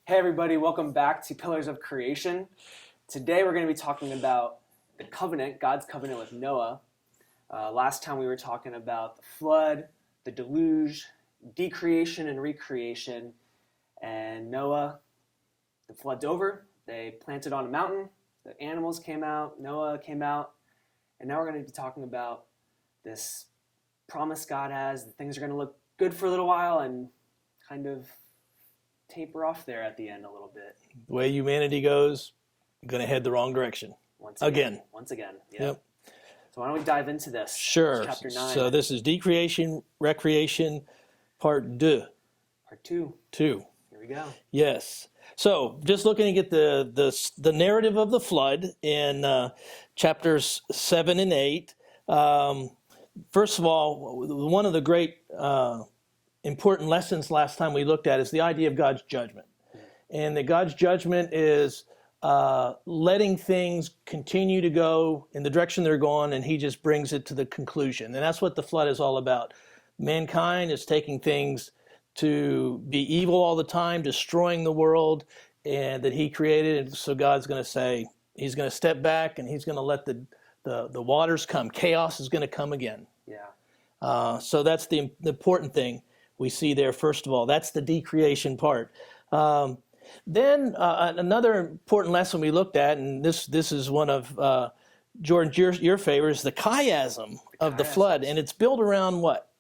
Hey everybody, welcome back to Pillars of Creation. Today we're going to be talking about the covenant, God's covenant with Noah. Last time we were talking about the flood, the deluge, decreation and recreation. And Noah, the flood's over. They planted on a mountain. The animals came out. Noah came out. And now we're going to be talking about this promise God has. Things are going to look good for a little while and kind of taper off there at the end a little bit. The way humanity goes, going to head the wrong direction. Once again. Yeah. Yep. So why don't we dive into this? Sure. Chapter 9. So this is Decreation, Recreation, Part 2. Part 2. 2. Here we go. Yes. So just looking at the narrative of the flood in chapters 7 and 8. First of all, one of the great important lessons last time we looked at is the idea of God's judgment. And that God's judgment is letting things continue to go in the direction they're going, and he just brings it to the conclusion. And that's what the flood is all about. Mankind is taking things to be evil all the time, destroying the world and that he created. And so God's going to say, he's going to step back and he's going to let the waters come. Chaos is going to come again. Yeah. So that's the important thing we see there. First of all, that's the decreation part. Then another important lesson we looked at, and this is one of Jordan, your favorites, the chiasm of the flood, and it's built around what?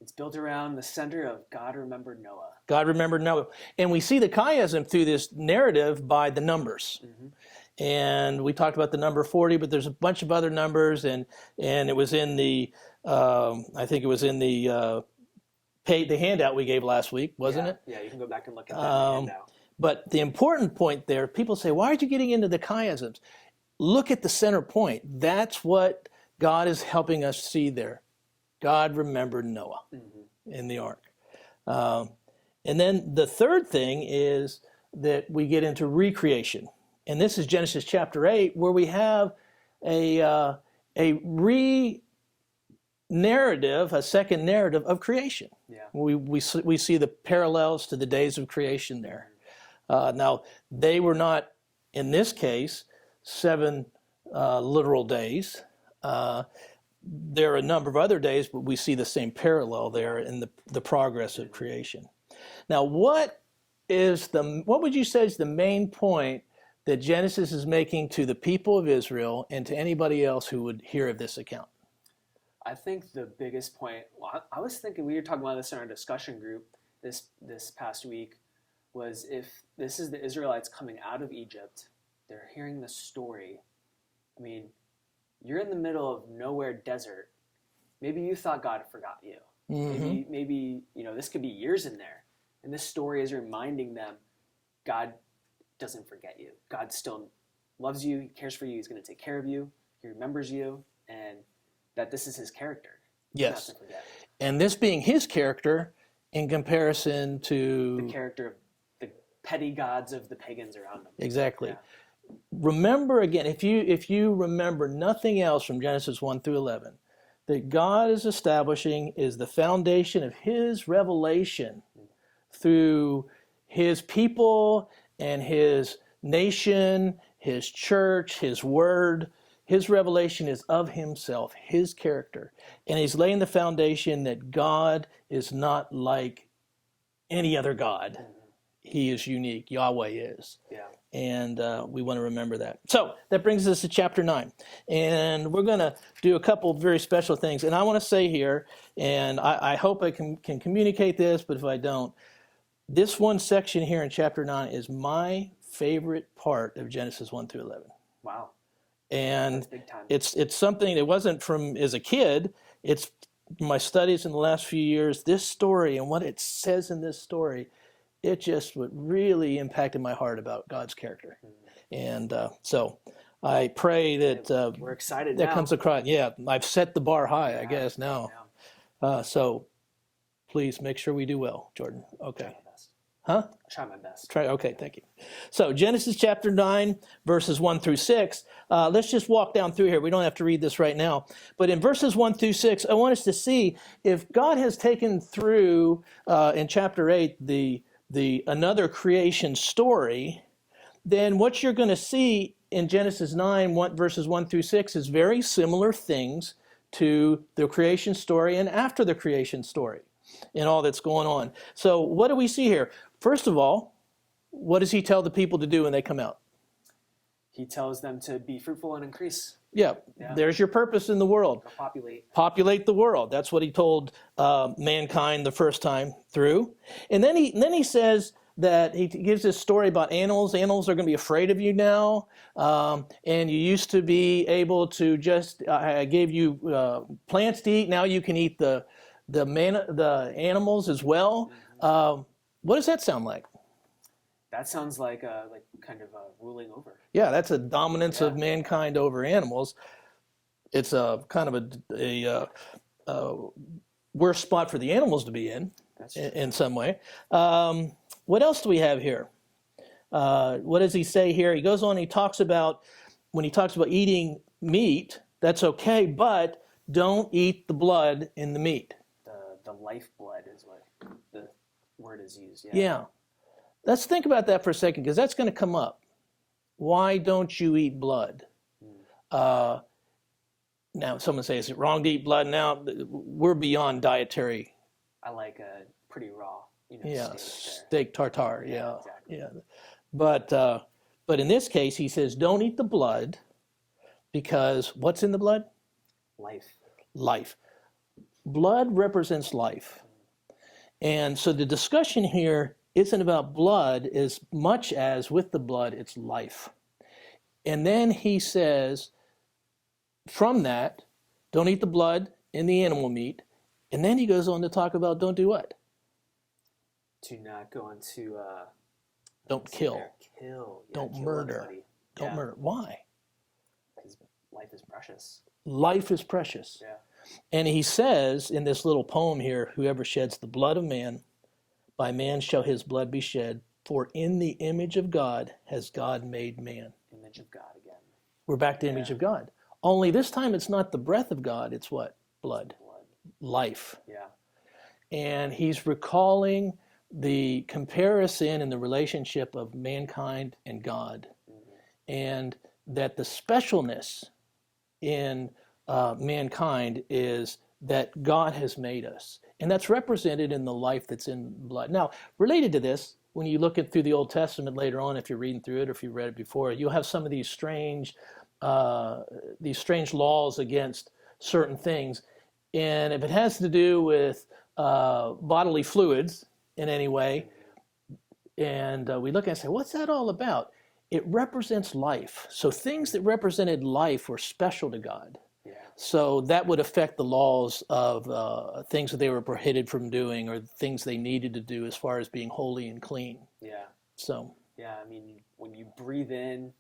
It's built around the center of God remembered Noah. God remembered Noah, and we see the chiasm through this narrative by the numbers. Mm-hmm. And we talked about the number 40, but there's a bunch of other numbers, and it was in the I think it was in the handout we gave last week, wasn't it? Yeah, you can go back and look at that handout. But the important point there, people say, why aren't you getting into the chiasms? Look at the center point. That's what God is helping us see there. God remembered Noah in the ark. And then the third thing is that we get into recreation. And this is Genesis chapter 8, where we have a narrative, a second narrative of creation. Yeah. We see the parallels to the days of creation there. Now, they were not, in this case, 7 literal days. There are a number of other days, but we see the same parallel there in the progress of creation. Now, what would you say is the main point that Genesis is making to the people of Israel and to anybody else who would hear of this account? I think the biggest point, well, I was thinking, we were talking about this in our discussion group this past week, was if this is the Israelites coming out of Egypt, they're hearing the story. I mean, you're in the middle of nowhere desert. Maybe you thought God forgot you. Mm-hmm. Maybe this could be years in there. And this story is reminding them God doesn't forget you. God still loves you. He cares for you. He's going to take care of you. He remembers you. And that this is his character. Yes. And this being his character in comparison to the character of the petty gods of the pagans around him. Exactly. Yeah. Remember again, if you remember nothing else from Genesis 1 through 11, that God is establishing is the foundation of his revelation through his people and his nation, his church, his word. His revelation is of himself, his character. And he's laying the foundation that God is not like any other God. He is unique. Yahweh is. Yeah. And we want to remember that. So that brings us to chapter 9. And we're going to do a couple of very special things. And I want to say here, and I hope I can communicate this, but if I don't, this one section here in chapter 9 is my favorite part of Genesis 1 through 11. Wow. And it's something that wasn't from as a kid. It's my studies in the last few years. This story and what it says in this story, it just what really impacted my heart about God's character. And so I pray that we're excited. That comes across. Yeah, I've set the bar high, I guess now. So please make sure we do well, Jordan. Okay. Huh? I'll try my best. Okay, thank you. So Genesis chapter 9, verses 1 through 6. Let's just walk down through here. We don't have to read this right now. But in verses 1 through 6, I want us to see if God has taken through, in chapter 8, the another creation story, then what you're going to see in Genesis 9, verses 1 through 6 is very similar things to the creation story and after the creation story and all that's going on. So what do we see here? First of all, what does he tell the people to do when they come out? He tells them to be fruitful and increase. Yeah, there's your purpose in the world. Go populate. Populate the world. That's what he told mankind the first time through. And then he says that he gives this story about animals. Animals are going to be afraid of you now. And you used to be able to just, I gave you plants to eat. Now you can eat the animals as well. What does that sound like? That sounds like kind of ruling over. Yeah, that's a dominance of mankind over animals. It's a kind of a worse spot for the animals to be in some way. What else do we have here? What does he say here? He goes on, when he talks about eating meat, that's okay, but don't eat the blood in the meat. The lifeblood is what the word is used. Yeah. Let's think about that for a second, because that's going to come up. Why don't you eat blood? Now, someone says, is it wrong to eat blood? Now, we're beyond dietary. I like a pretty raw, steak tartare. Yeah, exactly. Yeah. But in this case, he says, don't eat the blood, because what's in the blood? Life. Blood represents life. And so the discussion here isn't about blood as much as with the blood, it's life. And then he says, from that, don't eat the blood in the animal meat. And then he goes on to talk about don't do what? To not go into... don't kill. Don't kill murder. Anybody. Don't murder. Why? Because life is precious. Life is precious. Yeah. And he says in this little poem here, whoever sheds the blood of man, by man shall his blood be shed, for in the image of God has God made man. Image of God again. We're back to image of God. Only this time it's not the breath of God, it's what? Blood. Life. Yeah. And he's recalling the comparison and the relationship of mankind and God. And that the specialness in mankind is that God has made us. And that's represented in the life that's in blood. Now, related to this, when you look through the Old Testament later on, if you're reading through it or if you read it before, you'll have some of these strange laws against certain things. And if it has to do with bodily fluids in any way, and we look and say, what's that all about? It represents life. So things that represented life were special to God. So that would affect the laws of things that they were prohibited from doing or things they needed to do as far as being holy and clean. Yeah. So. Yeah, I mean, when you breathe in,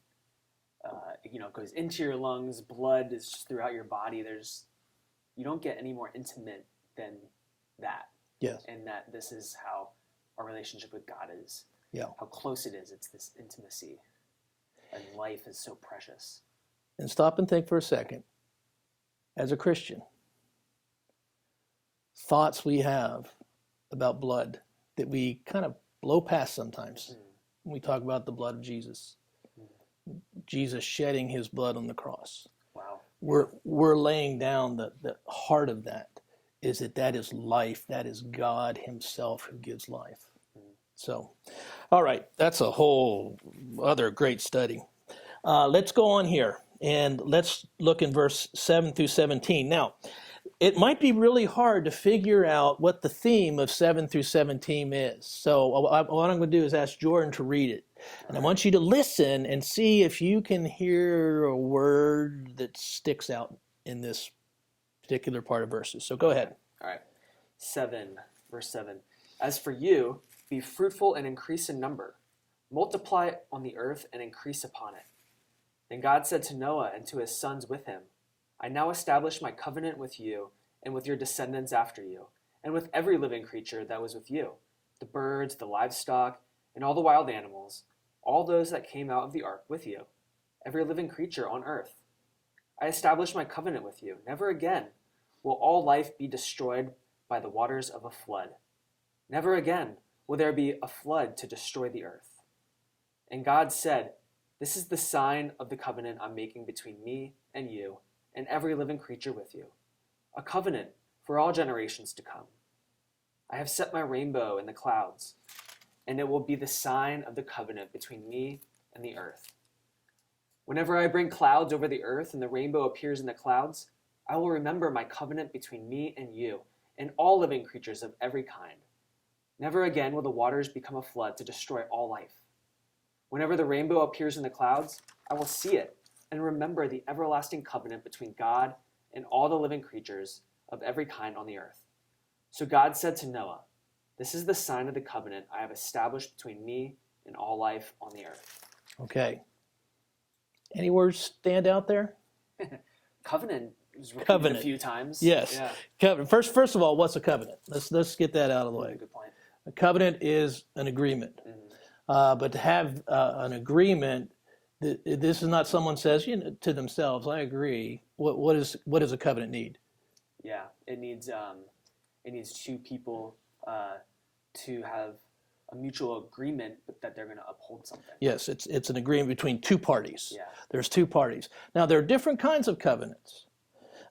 it goes into your lungs, blood is just throughout your body. You don't get any more intimate than that. Yes. And that this is how our relationship with God is. Yeah. How close it is. It's this intimacy. And life is so precious. And stop and think for a second. As a Christian, thoughts we have about blood that we kind of blow past sometimes when we talk about the blood of Jesus. Jesus shedding his blood on the cross. Wow. We're laying down the heart of that is that is life. That is God himself who gives life. So, all right, that's a whole other great study. Let's go on here. And let's look in verse 7 through 17. Now, it might be really hard to figure out what the theme of 7 through 17 is. So what I'm going to do is ask Jordan to read it. And I want you to listen and see if you can hear a word that sticks out in this particular part of verses. So go ahead. All right. 7, verse 7. As for you, be fruitful and increase in number. Multiply on the earth and increase upon it. Then God said to Noah and to his sons with him, I now establish my covenant with you and with your descendants after you, and with every living creature that was with you, the birds, the livestock, and all the wild animals, all those that came out of the ark with you, every living creature on earth. I establish my covenant with you. Never again will all life be destroyed by the waters of a flood. Never again will there be a flood to destroy the earth. And God said, "This is the sign of the covenant I'm making between me and you and every living creature with you, a covenant for all generations to come. I have set my rainbow in the clouds, and it will be the sign of the covenant between me and the earth. Whenever I bring clouds over the earth and the rainbow appears in the clouds, I will remember my covenant between me and you and all living creatures of every kind. Never again will the waters become a flood to destroy all life. Whenever the rainbow appears in the clouds, I will see it and remember the everlasting covenant between God and all the living creatures of every kind on the earth." So God said to Noah, "This is the sign of the covenant I have established between me and all life on the earth." Okay. Any words stand out there? Covenant is repeated Covenant. a few times. Yes. Yeah. Covenant. First of all, what's a covenant? Let's get that out of the way. Good point. A covenant is an agreement. But to have an agreement, this is not someone says to themselves, "I agree." What does a covenant need? Yeah, it needs two people to have a mutual agreement, but that they're going to uphold something. Yes, it's an agreement between two parties. Yeah. There's two parties. Now, there are different kinds of covenants.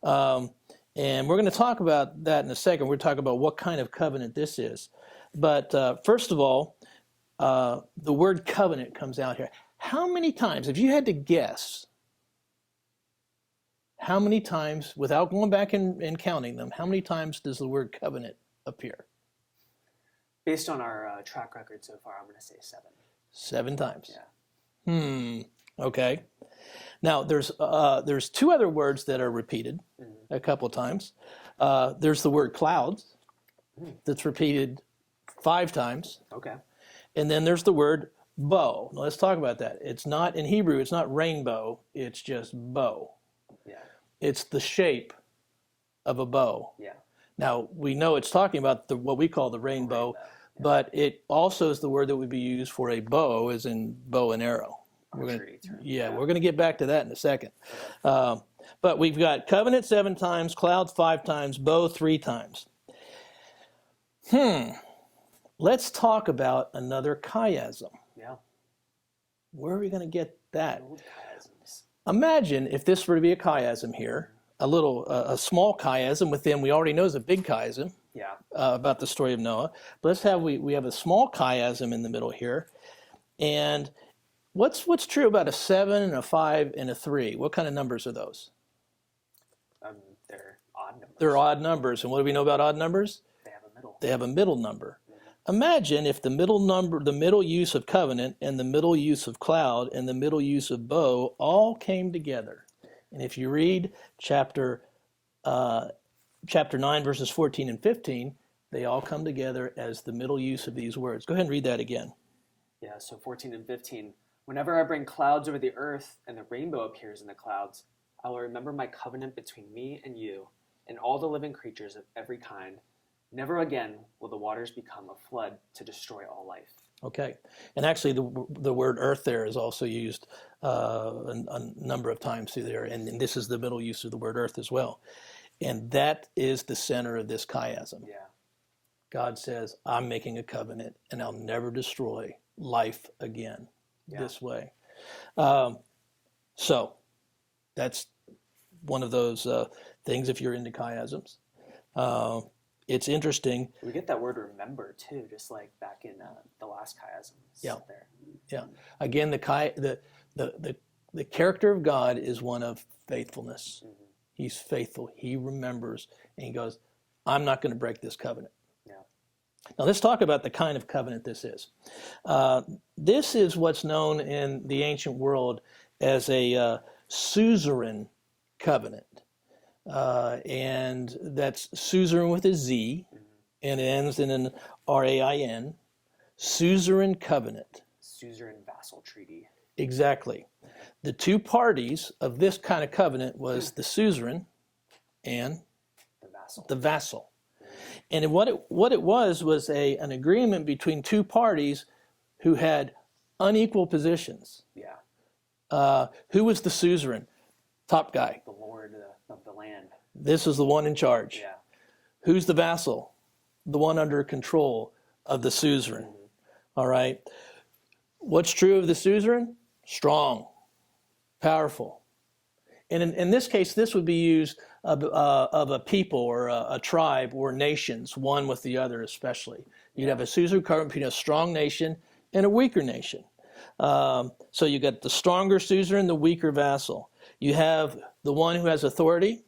And we're going to talk about that in a second. We're talking about what kind of covenant this is. But first of all, the word covenant comes out here. How many times, if you had to guess, how many times, without going back and counting them, how many times does the word covenant appear? Based on our track record so far, I'm going to say 7. 7 times. Yeah. Okay. Now, there's 2 other words that are repeated a couple times. There's the word clouds that's repeated 5 times. Okay. And then there's the word bow. Now, let's talk about that. It's not, in Hebrew, it's not rainbow. It's just bow. Yeah. It's the shape of a bow. Yeah. Now, we know it's talking about what we call the rainbow, but it also is the word that would be used for a bow, as in bow and arrow. We're going to get back to that in a second. But we've got covenant 7 times, clouds 5 times, bow 3 times. Let's talk about another chiasm. Yeah. Where are we going to get that? Old chiasms. Imagine if this were to be a chiasm here, a small chiasm within, we already know is a big chiasm. Yeah. About the story of Noah. But we have a small chiasm in the middle here. And what's true about a 7 and a 5 and a 3? What kind of numbers are those? They're odd numbers. They're odd numbers. And what do we know about odd numbers? They have a middle. They have a middle number. Imagine if the middle use of covenant and the middle use of cloud and the middle use of bow all came together. And if you read chapter 9, verses 14 and 15, they all come together as the middle use of these words. Go ahead and read that again. Yeah, so 14 and 15. "Whenever I bring clouds over the earth and the rainbow appears in the clouds, I will remember my covenant between me and you and all the living creatures of every kind. Never again will the waters become a flood to destroy all life." Okay. And actually, the word earth there is also used a number of times through there. And this is the middle use of the word earth as well. And that is the center of this chiasm. Yeah. God says, "I'm making a covenant, and I'll never destroy life again this way." So that's one of those things if you're into chiasms. It's interesting. We get that word "remember" too, just like back in the last chiasm. Yeah. There. Yeah. Again, the character of God is one of faithfulness. Mm-hmm. He's faithful. He remembers, and he goes, "I'm not going to break this covenant." Yeah. Now let's talk about the kind of covenant this is. This is what's known in the ancient world as a suzerain covenant. And that's suzerain with a Z, and it ends in an R-A-I-N, suzerain covenant. Suzerain vassal treaty. Exactly. The 2 parties of this kind of covenant was the suzerain and The vassal. And what it was an agreement between 2 parties who had unequal positions. Yeah. Who was the suzerain? Top guy. The lord of the land. This is the one in charge. Yeah. Who's the vassal? The one under control of the suzerain. All right. What's true of the suzerain? Strong, powerful. And in this case, this would be used of a people or a tribe or nations, one with the other especially. You'd have a suzerain covering between a strong nation and a weaker nation. So you got the stronger suzerain, the weaker vassal. You have the one who has authority,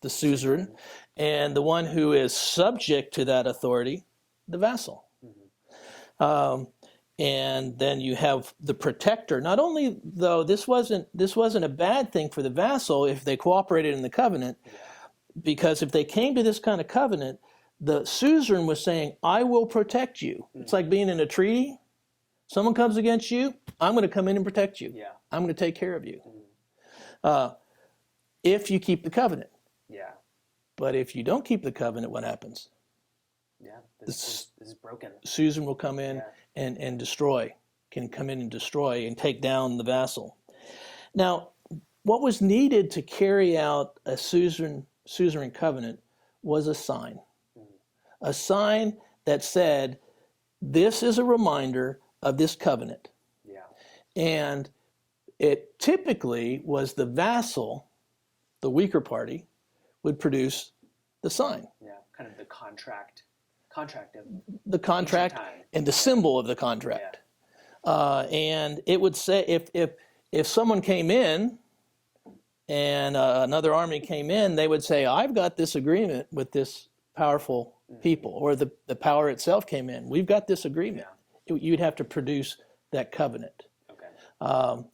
the suzerain, and the one who is subject to that authority, the vassal. And then you have the protector. Not only, though, this wasn't a bad thing for the vassal if they cooperated in the covenant, because if they came to this kind of covenant, the suzerain was saying, I will protect you. It's like being in a treaty. Someone comes against you, I'm going to come in and protect you. Yeah. I'm going to take care of you. If you keep the covenant. Yeah. But if you don't keep the covenant, what happens? Yeah. This is broken. Suzerain will come in and destroy, can come in and destroy and take down the vassal. Now, what was needed to carry out a suzerain covenant was a sign. A sign that said, this is a reminder of this covenant. Yeah. And it typically was the vassal, the weaker party, would produce the sign. Yeah, kind of the contract of the contract and the symbol of the contract. Yeah. And it would say if someone came in and another army came in, they would say, I've got this agreement with this powerful people, or the power itself came in. We've got this agreement. Yeah. You'd have to produce that covenant. Okay.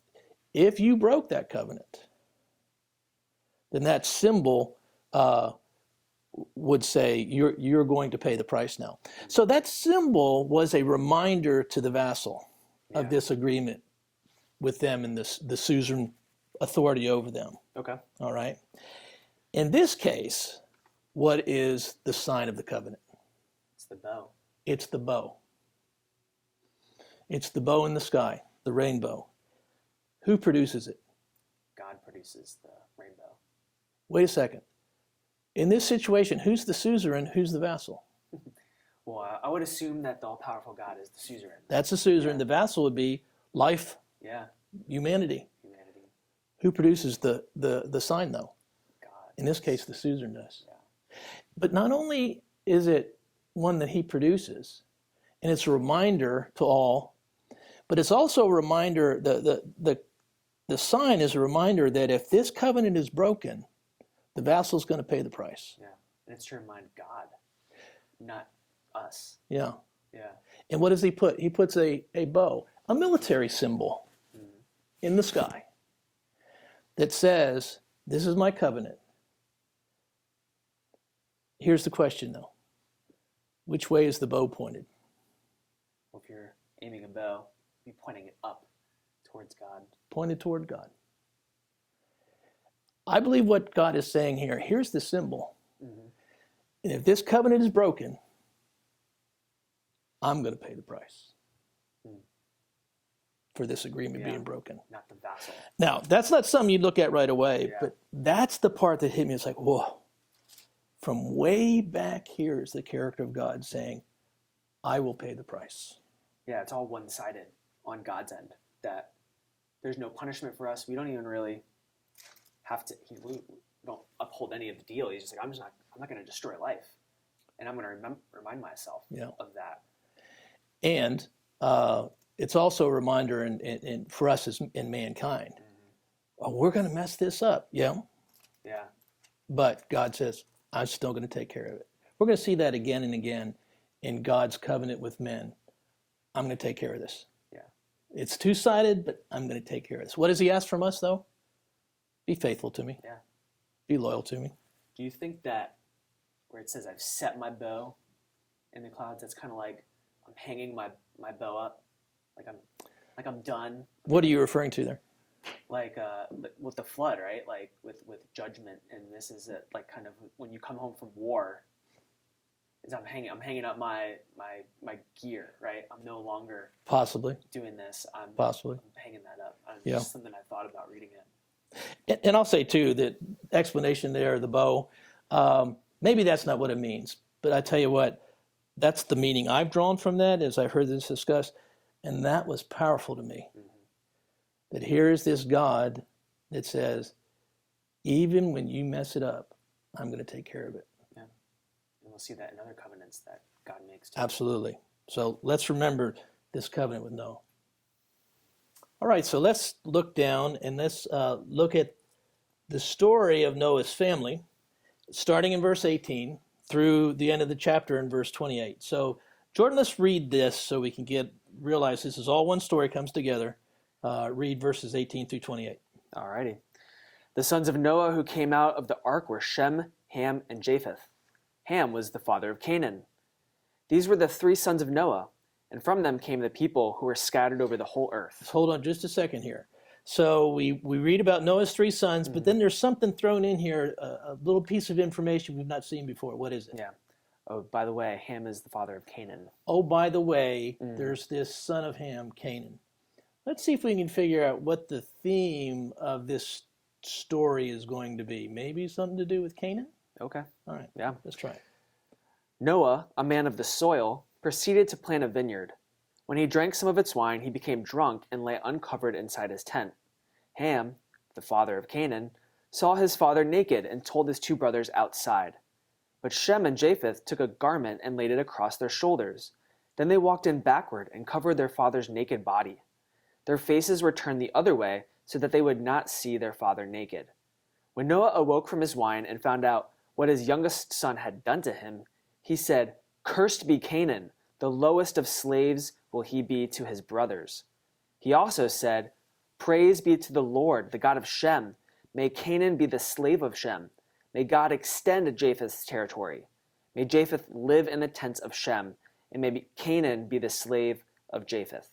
If you broke that covenant, then that symbol would say you're going to pay the price now. So that symbol was a reminder to the vassal of this agreement with them and the suzerain authority over them. Okay. All right. In this case, what is the sign of the covenant? It's the bow. It's the bow. It's the bow in the sky, the rainbow. Who produces it? God produces the rainbow. Wait a second. In this situation, who's the suzerain? Who's the vassal? Well, I would assume that the all-powerful God is the suzerain. That's the suzerain. Yeah. The vassal would be life, humanity. Who produces the sign, though? God. In this case, the suzerain does. Yeah. But not only is it one that he produces, and it's a reminder to all, but it's also a reminder, the sign is a reminder that if this covenant is broken, the vassal's going to pay the price. Yeah, and it's to remind God, not us. Yeah. Yeah. And what does he put? He puts a bow, a military symbol in the sky that says, this is my covenant. Here's the question, though. Which way is the bow pointed? Well, if you're aiming a bow, you're pointing it up towards God. Pointed toward God. I believe what God is saying here, here's the symbol. And if this covenant is broken, I'm going to pay the price for this agreement being broken. Not the vassal. Now, that's not something you'd look at right away, but that's the part that hit me. It's like, whoa. From way back here is the character of God saying, I will pay the price. Yeah, it's all one-sided on God's end. That there's no punishment for us. We don't even really have to, we don't uphold any of the deal. He's just like, I'm not going to destroy life. And I'm going to remind myself of that. And it's also a reminder in for us as in mankind. Oh, we're going to mess this up. Yeah. Yeah. But God says, I'm still going to take care of it. We're going to see that again and again in God's covenant with men. I'm going to take care of this. Yeah. It's two-sided, but I'm going to take care of this. What does he ask from us, though? Be faithful to me. Yeah. Be loyal to me. Do you think that where it says I've set my bow in the clouds, that's kind of like I'm hanging my bow up, like I'm done? What are you referring to there? Like with the flood, right? Like with judgment, and this is it. Like kind of when you come home from war, is I'm hanging up my gear, right? I'm no longer possibly doing this. I'm hanging that up. Yeah. Just something I thought about reading it. And I'll say too that explanation there, the bow, maybe that's not what it means. But I tell you what, That's the meaning I've drawn from that as I've heard this discussed. And that was powerful to me. Mm-hmm. That here is this God that says, even when you mess it up, I'm going to take care of it. Yeah. And we'll see that in other covenants that God makes too. Absolutely. So let's remember this covenant with Noah. All right, so let's look down and let's look at the story of Noah's family, starting in verse 18 through the end of the chapter in verse 28. So, Jordan, let's read this so we can realize this is all one story, comes together. Read verses 18 through 28. All righty. The sons of Noah who came out of the ark were Shem, Ham, and Japheth. Ham was the father of Canaan. These were the three sons of Noah, and from them came the people who were scattered over the whole earth. Let's hold on just a second here. So we read about Noah's three sons, but then there's something thrown in here, a little piece of information we've not seen before. What is it? Yeah. Oh, by the way, Ham is the father of Canaan. Oh, by the way, there's this son of Ham, Canaan. Let's see if we can figure out what the theme of this story is going to be. Maybe something to do with Canaan? Okay. All right. Yeah. Let's try it. Noah, a man of the soil, proceeded to plant a vineyard. When he drank some of its wine, he became drunk and lay uncovered inside his tent. Ham, the father of Canaan, saw his father naked and told his two brothers outside. But Shem and Japheth took a garment and laid it across their shoulders. Then they walked in backward and covered their father's naked body. Their faces were turned the other way so that they would not see their father naked. When Noah awoke from his wine and found out what his youngest son had done to him, he said, "Cursed be Canaan, the lowest of slaves will he be to his brothers." He also said, "Praise be to the Lord, the God of Shem. May Canaan be the slave of Shem. May God extend Japheth's territory. May Japheth live in the tents of Shem, and may Canaan be the slave of Japheth."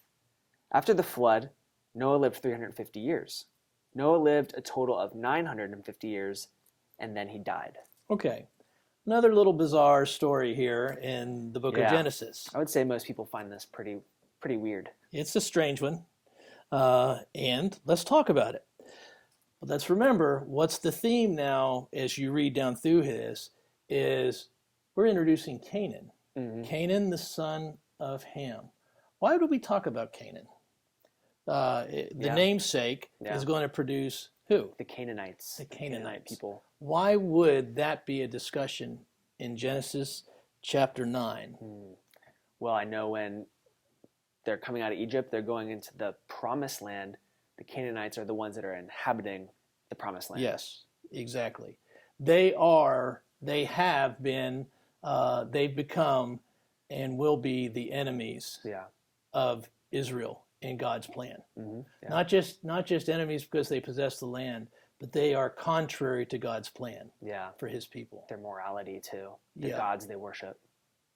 After the flood, Noah lived 350 years. Noah lived a total of 950 years, and then he died. Okay. Another little bizarre story here in the book of Genesis. I would say most people find this pretty weird. It's a strange one. And let's talk about it. But let's remember, what's the theme now as you read down through this is we're introducing Canaan. Mm-hmm. Canaan, the son of Ham. Why do we talk about Canaan? The namesake is going to produce who? The Canaanites. The Canaanite people. Why would that be a discussion in Genesis chapter 9? Well, I know when they're coming out of Egypt, they're going into the promised land. The Canaanites are the ones that are inhabiting the promised land. Yes, exactly. They've become and will be the enemies of Israel in God's plan. Mm-hmm. Yeah. Not just enemies because they possess the land, but they are contrary to God's plan for his people. Their morality too. The gods they worship.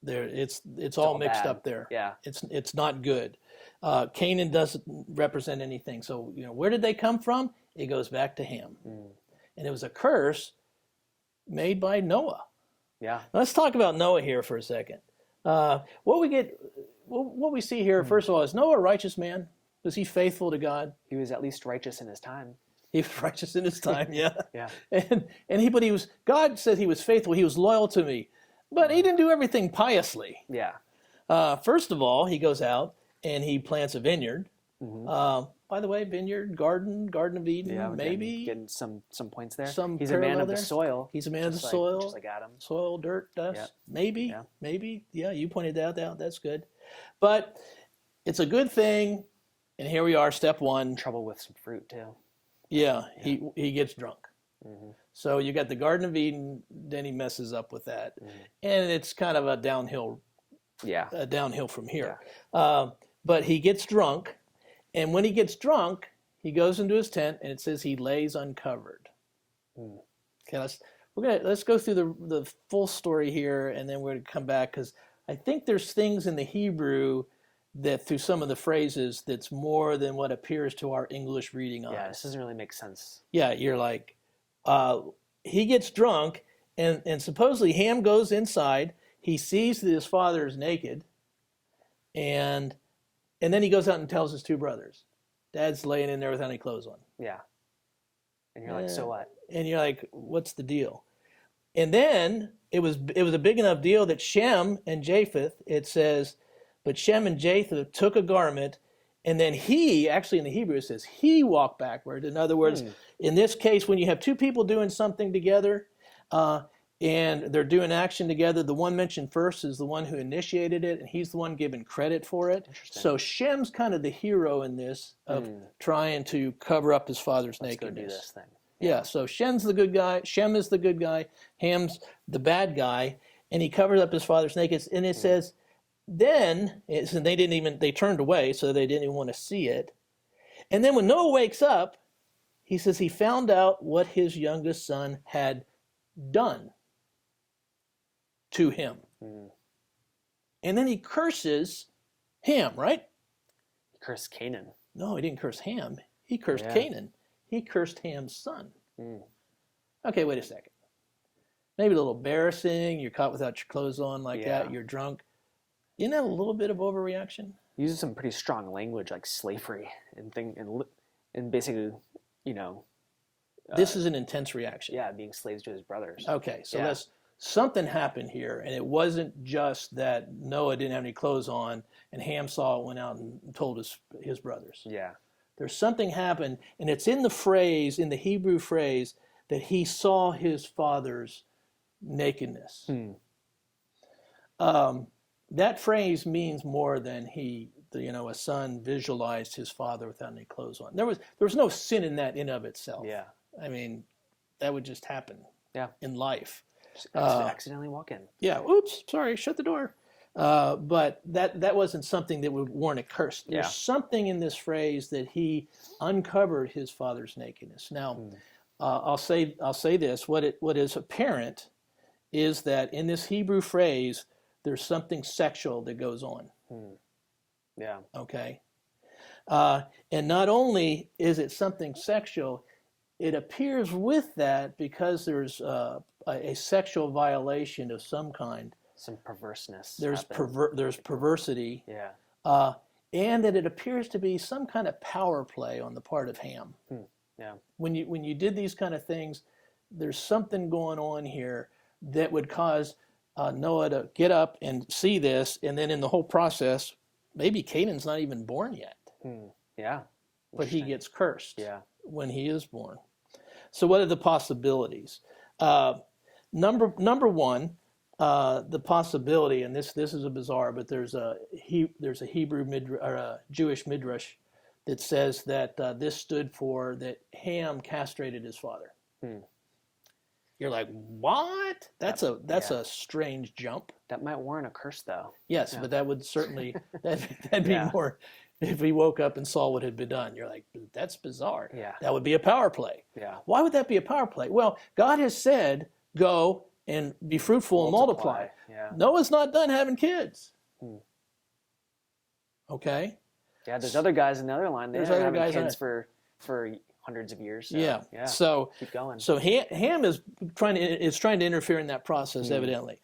It's all mixed up there. Yeah. It's not good. Canaan doesn't represent anything. So, where did they come from? It goes back to Ham. And it was a curse made by Noah. Yeah. Now, let's talk about Noah here for a second. What we see here, first of all, is Noah a righteous man? Was he faithful to God? He was at least righteous in his time. He was righteous in his time, yeah. Yeah. But God said he was faithful. He was loyal to me. But he didn't do everything piously. Yeah. First of all, he goes out and he plants a vineyard. Mm-hmm. By the way, vineyard, Garden of Eden, yeah, maybe. Getting some points there. He's a man of there. the soil. He's a man of the soil. Just like Adam. Soil, dirt, dust. Yep. Maybe. Yeah, you pointed that out. That's good. But it's a good thing. And here we are, step one. Trouble with some fruit too. Yeah. He gets drunk. Mm-hmm. So you got the Garden of Eden, then he messes up with that. And it's kind of a downhill from here. Yeah. But he gets drunk, and when he gets drunk, he goes into his tent, and it says he lays uncovered. Okay, let's go through the full story here, and then we're going to come back, because I think there's things in the Hebrew that through some of the phrases that's more than what appears to our English reading eyes. Yeah, this doesn't really make sense. Yeah, you're like, he gets drunk, and supposedly Ham goes inside. He sees that his father is naked, and then he goes out and tells his two brothers, Dad's laying in there without any clothes on. Yeah. And you're like, so what? And you're like, what's the deal? And then it was a big enough deal that Shem and Japheth, it says, but Shem and Japheth took a garment, and then he, actually in the Hebrew it says he walked backward. In other words, in this case, when you have two people doing something together, and they're doing action together, the one mentioned first is the one who initiated it, and he's the one given credit for it. So Shem's kind of the hero in this of trying to cover up his father's nakedness. Let's go do this thing. Yeah, so Shem's the good guy, Shem is the good guy, Ham's the bad guy, and he covered up his father's nakedness. And it says, then, and they turned away, so they didn't even want to see it. And then when Noah wakes up, he says he found out what his youngest son had done to him. And then he curses Ham, right? He cursed Canaan. No, he didn't curse Ham. He cursed Canaan. He cursed Ham's son. Okay, wait a second. Maybe a little embarrassing. You're caught without your clothes on like that. You're drunk. Isn't that a little bit of overreaction? He uses some pretty strong language like slavery and basically, this is an intense reaction. Yeah, being slaves to his brothers. Okay, so something happened here, and it wasn't just that Noah didn't have any clothes on, and Ham saw it, went out and told his brothers. Yeah. There's something happened, and it's in the Hebrew phrase, that he saw his father's nakedness. That phrase means more than a son visualized his father without any clothes on. There was no sin in that in of itself. Yeah. I mean, that would just happen. Yeah. In life. Just accidentally walk in. Yeah. Oops. Sorry. Shut the door. But that wasn't something that would warrant a curse. There's something in this phrase that he uncovered his father's nakedness. Now, I'll say this: what is apparent is that in this Hebrew phrase, there's something sexual that goes on. Yeah. Okay. And not only is it something sexual, it appears with that because there's a sexual violation of some kind. Some perverseness. There's perversity. Yeah. And that it appears to be some kind of power play on the part of Ham. Yeah. When you did these kind of things, there's something going on here that would cause Noah to get up and see this, and then in the whole process, maybe Canaan's not even born yet. Yeah. But he gets cursed when he is born. So what are the possibilities? Number one, the possibility, and this is a bizarre, but there's a Hebrew or a Jewish midrash that says that this stood for that Ham castrated his father. You're like, what? That's a strange jump. That might warrant a curse, though. Yes, but that would certainly that'd be more. If he woke up and saw what had been done, you're like, that's bizarre. Yeah. That would be a power play. Yeah. Why would that be a power play? Well, God has said, go and be fruitful and multiply. Yeah. Noah's not done having kids. Okay? Yeah, there's other guys in the other line. They're having kids for hundreds of years. So, yeah. So keep going. So Ham is trying to interfere in that process, evidently.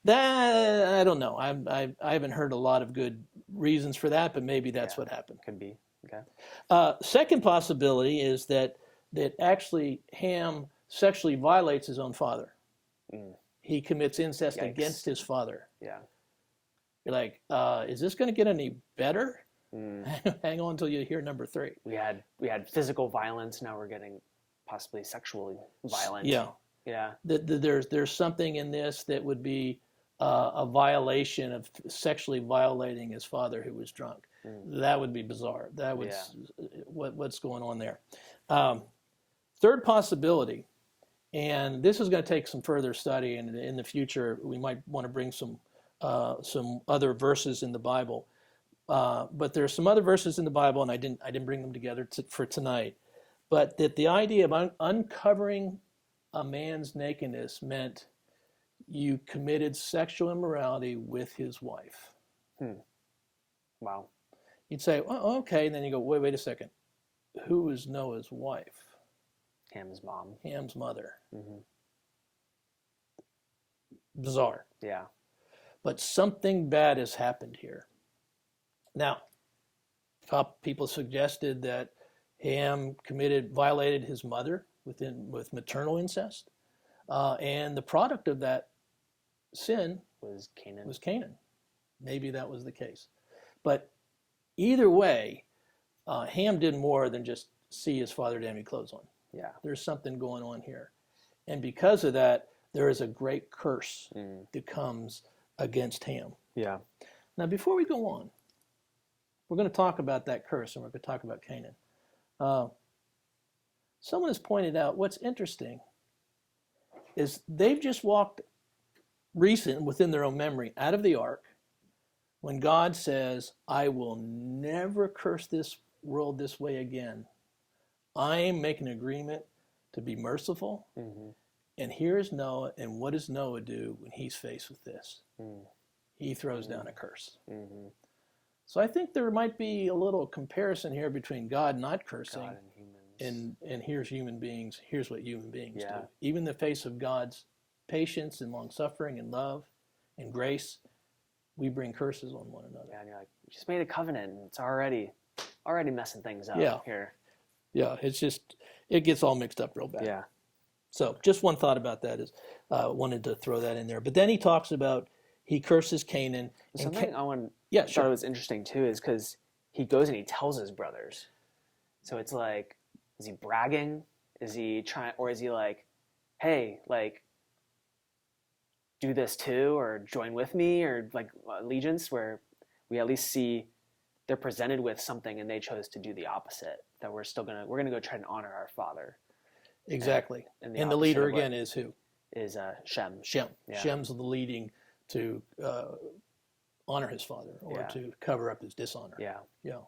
That I don't know. I haven't heard a lot of good reasons for that, but maybe that's what happened. Could be. Okay. Second possibility is that actually Ham sexually violates his own father. He commits incest against his father. Yeah. You're like, is this going to get any better? Hang on until you hear number 3. We had physical violence. Now we're getting possibly sexually violent. Yeah. Yeah. There's something in this that would be a violation of sexually violating his father who was drunk. That would be bizarre. That would what's going on there. Third possibility, and this is going to take some further study, and in the future we might want to bring some other verses in the Bible. But there are some other verses in the Bible, and I didn't bring them together for tonight. But that the idea of uncovering a man's nakedness meant you committed sexual immorality with his wife. Wow. You'd say, oh, okay, and then you go, wait a second. Who is Noah's wife? Ham's mom. Ham's mother. Bizarre. Yeah. But something bad has happened here. Now, people suggested that Ham violated his mother with maternal incest, and the product of that sin Was Canaan. was Canaan. Maybe that was the case. But either way, Ham did more than just see his father damn clothes on. Yeah. There's something going on here. And because of that, there is a great curse that comes against Ham. Yeah. Now, before we go on, we're going to talk about that curse, and we're going to talk about Canaan. Someone has pointed out what's interesting is they've just walked within their own memory out of the ark when God says, I will never curse this world this way again. I am making an agreement to be merciful. Mm-hmm. And here's Noah, and what does Noah do when he's faced with this? He throws down a curse. Mm-hmm. So I think there might be a little comparison here between God not cursing God and humans. and here's human beings, here's what human beings Yeah. do. Even in the face of God's patience and long suffering and love and grace, we bring curses on one another. Yeah, and you're like, you just made a covenant and it's already messing things up here. Yeah, it gets all mixed up real bad. Yeah. So just one thought about that is wanted to throw that in there. But then he talks about he curses Canaan. Something thought it was interesting too is because he goes and he tells his brothers. So it's like, is he bragging? Is he trying, or is he like, hey, like, do this too, or join with me, or like allegiance, where we at least see they're presented with something and they chose to do the opposite. That we're gonna go try and honor our father. Exactly. And the leader again is who? Is Shem. Shem. Yeah. Shem's the leading to honor his father or to cover up his dishonor. Yeah. Yeah.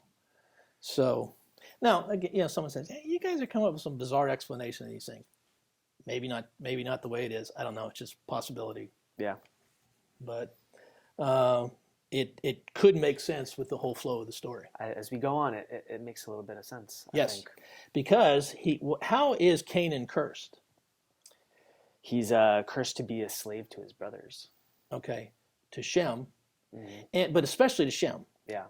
So now, again, someone says, hey, you guys are coming up with some bizarre explanation of these things. Maybe not the way it is. I don't know. It's just possibility. Yeah. But it could make sense with the whole flow of the story. As we go on, it makes a little bit of sense. I Yes. think. Because how is Canaan cursed? He's cursed to be a slave to his brothers. Okay. To Shem. Mm-hmm. But especially to Shem. Yeah.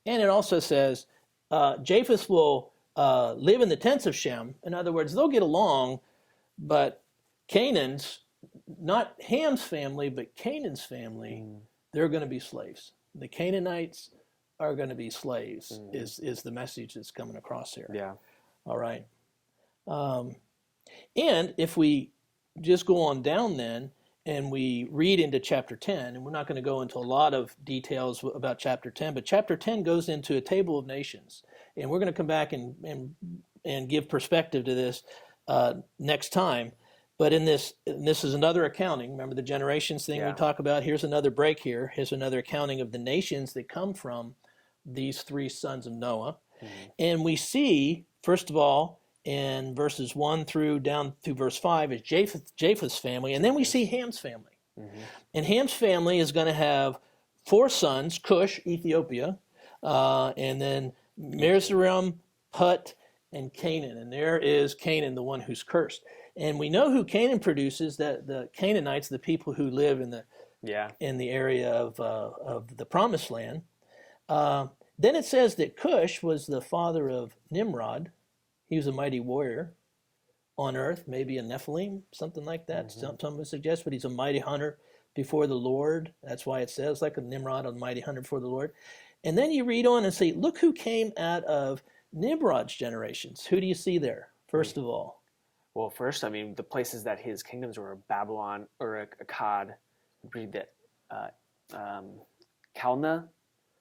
And it also says Japheth will live in the tents of Shem. In other words, they'll get along, but Canaan's, not Ham's family, but Canaan's family, they're going to be slaves. The Canaanites are going to be slaves, is the message that's coming across here. Yeah. All right. And if we just go on down then, and we read into chapter 10, and we're not going to go into a lot of details about chapter 10, but chapter 10 goes into a table of nations. And we're going to come back and give perspective to this next time. But and this is another accounting. Remember the generations thing we talk about? Here's another break here. Here's another accounting of the nations that come from these three sons of Noah. And we see, first of all, in verses 1 through down through verse 5 is Japheth's family, and then we see Ham's family. And Ham's family is going to have 4 sons: Cush, Ethiopia, and then Mizraim, Put, and Canaan. And there is Canaan, the one who's cursed. And we know who Canaan produces, that the Canaanites, the people who live in the area of the Promised Land. Then it says that Cush was the father of Nimrod. He was a mighty warrior on earth, maybe a Nephilim, something like that. Some would suggest, but he's a mighty hunter before the Lord. That's why it says like a Nimrod, a mighty hunter before the Lord. And then you read on and say, look who came out of Nimrod's generations. Who do you see there, first of all? Well, first, I mean, the places that his kingdoms were Babylon or Akkad, read that Calneh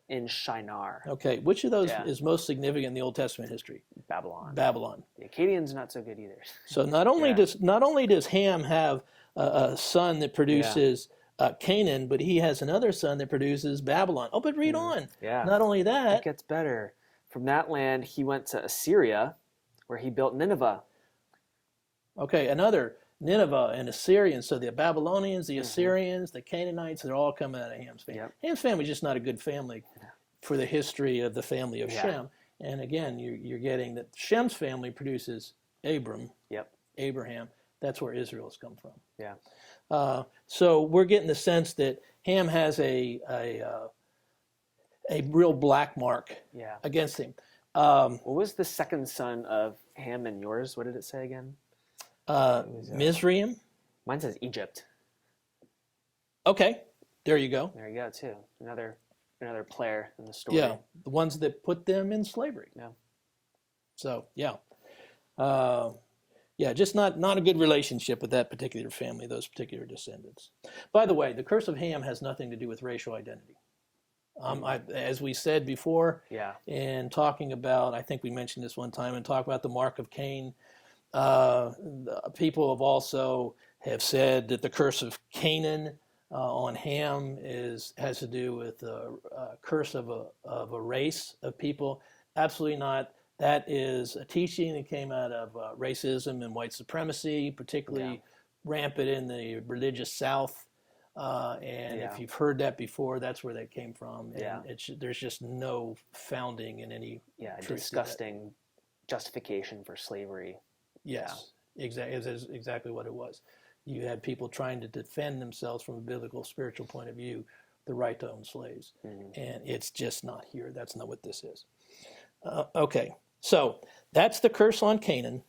and Shinar. Okay, which of those is most significant in the Old Testament history? Babylon. The Akkadians not so good either. So not only does Ham have a son that produces Canaan, but he has another son that produces Babylon. Oh, but read on. Yeah. Not only that, it gets better. From that land, he went to Assyria, where he built Nineveh. Okay, another Nineveh and Assyrians. So the Babylonians, the Assyrians, the Canaanites, they're all coming out of Ham's family. Yep. Ham's family is just not a good family for the history of the family of Shem. And again, you're getting that Shem's family produces Abraham. That's where Israel's come from. Yeah. So we're getting the sense that Ham has a real black mark against him. What was the second son of Ham and yours? What did it say again? Mizraim. Mine says Egypt. Okay, there you go. There you go, too. Another player in the story. Yeah, the ones that put them in slavery. Yeah. So yeah, uh, yeah, just not a good relationship with that particular family, those particular descendants. By the way, the curse of Ham has nothing to do with racial identity. As we said before, Yeah. in talking about, I think we mentioned this one time, and talk about the mark of Cain. People have said that the curse of Canaan on Ham has to do with a curse of a race of people. Absolutely not. That is a teaching that came out of racism and white supremacy, particularly rampant in the religious South. And if you've heard that before, that's where that came from. And there's just no founding in any disgusting justification for slavery. Yes, exactly. Is exactly what it was. You had people trying to defend themselves from a biblical, spiritual point of view, the right to own slaves, and it's just not here. That's not what this is. Okay, so that's the curse on Canaan,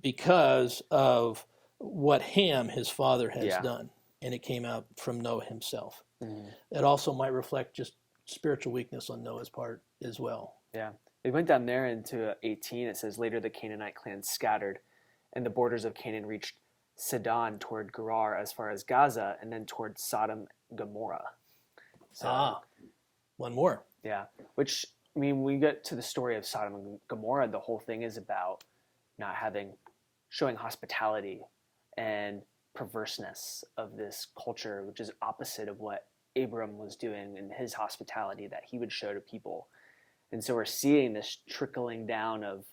because of what Ham, his father, has done, and it came out from Noah himself. It also might reflect just spiritual weakness on Noah's part as well. Yeah. We went down there into 18. It says, later the Canaanite clans scattered, and the borders of Canaan reached Sidon toward Gerar as far as Gaza, and then toward Sodom and Gomorrah. So, one more. Yeah. Which, I mean, when we get to the story of Sodom and Gomorrah, the whole thing is about showing hospitality and perverseness of this culture, which is opposite of what Abram was doing in his hospitality that he would show to people. And so we're seeing this trickling down of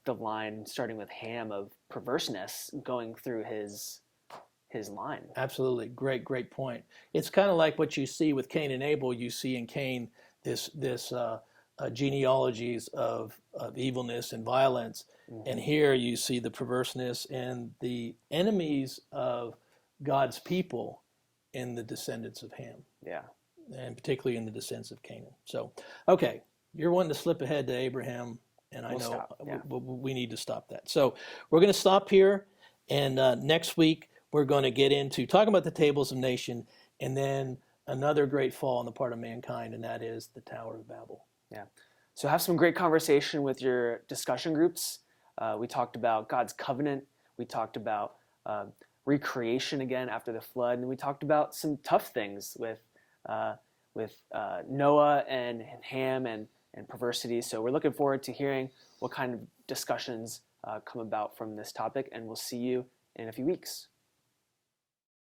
the line, starting with Ham, of perverseness going through his line. Absolutely. Great point. It's kind of like what you see with Cain and Abel. You see in Cain this genealogies of evilness and violence. And here you see the perverseness and the enemies of God's people in the descendants of Ham. Yeah. And particularly in the descendants of Canaan. So, okay, you're wanting to slip ahead to Abraham, and I know we need to stop that. So we're going to stop here, and next week we're going to get into talking about the tables of nation, and then another great fall on the part of mankind, and that is the Tower of Babel. Yeah. So have some great conversation with your discussion groups. We talked about God's covenant. We talked about recreation again after the flood, and we talked about some tough things with Noah and Ham and perversity. So we're looking forward to hearing what kind of discussions come about from this topic, and we'll see you in a few weeks.